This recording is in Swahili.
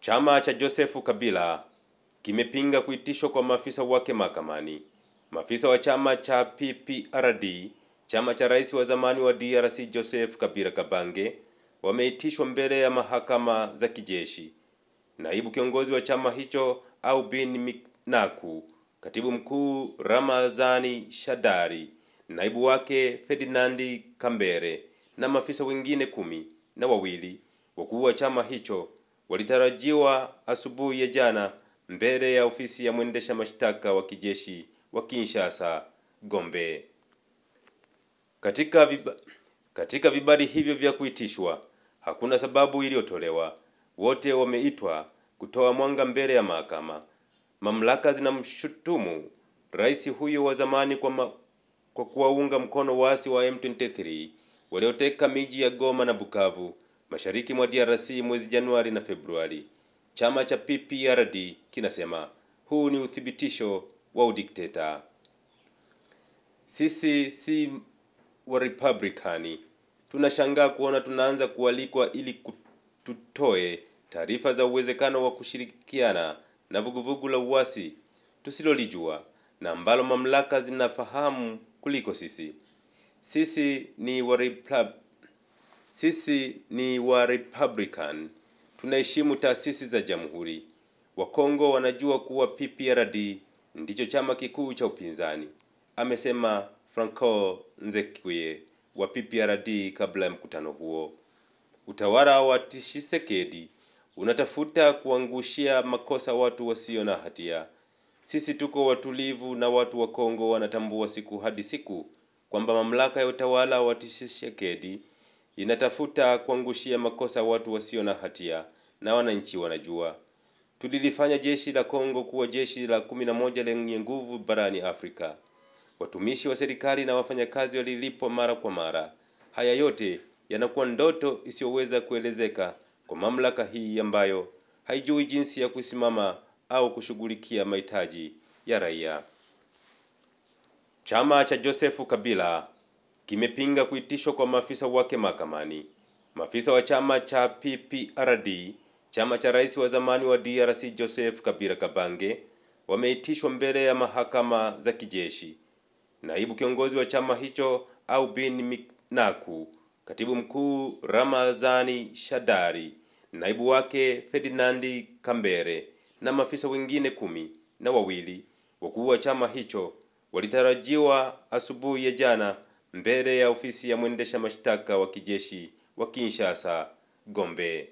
Chama cha Joseph Kabila kimepinga kuitishwa kwa maafisa wake mahakamani. Maafisa wa chama cha PPRD, chama cha rais wa zamani wa DRC Joseph Kabila Kabange, wameitishwa mbele ya mahakama za kijeshi. Naibu kiongozi wa chama hicho Aubin Minaku, katibu mkuu Ramazani Shadari, naibu wake Ferdinand Kambere na maafisa wengine 12 wakuu wa chama hicho walitarajiwa asubuhi ya jana mbele ya ofisi ya mwendesha mashtaka wa kijeshi wa Kinshasa Gombe. Katika vibali hivyo vya kuitishwa hakuna sababu iliyotolewa. Wote wameitwa kutoa mwanga mbele ya mahakama. Mamlaka zinamshutumu rais huyo wa zamani kwa kuwaunga mkono waasi wa M23 walioteka miji ya Goma na Bukavu mashariki mwa DRC mwezi Januari na Februari. Chama cha PPRD kinasema huu ni uthibitisho wa udikteta. Sisi si wa Republicani. Tunashangaa kuona tunaanza kualikwa ili tutoe taarifa za uwezekano wa kushirikiana na vuguvugu la uasi tusilolijua na ambalo mamlaka zinafahamu kuliko sisi. Sisi ni wa Republican. Tunaheshimu taasisi za jamhuri. Wakongo wanajua kuwa PPRD ndicho chama kikuu cha upinzani, amesema Franco Nzekwe wa PPRD kabla ya mkutano huo. Utawala wa Tshisekedi unatafuta kuangushia makosa watu wasio na hatia. Sisi tuko watulivu na watu wa Kongo wanatambua siku hadi siku kwamba mamlaka ya utawala wa Tshisekedi inatafuta kuangushia makosa watu wasio na hatia na wananchi wanajua. Tulilifanya jeshi la Kongo kuwa jeshi la 11 lenye nguvu barani Afrika. Watumishi wa serikali na wafanyakazi walilipwa mara kwa mara. Haya yote yanakuwa ndoto isiyoweza kuelezeka kwa mamlaka hii ambayo haijui jinsi ya kusimama au kushughulikia mahitaji ya raia. Chama cha Joseph Kabila kimepinga kuitishwa kwa maafisa wake mahakamani. Maafisa wa chama cha PPRD, chama cha rais wa zamani wa DRC Joseph Kabila Kabange, wameitishwa mbele ya mahakama za kijeshi. Naibu kiongozi wa chama hicho Aubin Minaku, katibu mkuu Ramazani Shadari, naibu wake Ferdinand Kambere na maafisa wengine 12 wakuu wa chama hicho walitarajiwa asubuhi ya jana mbele ya ofisi ya mwendesha mashtaka wa kijeshi wa Kinshasa Gombe.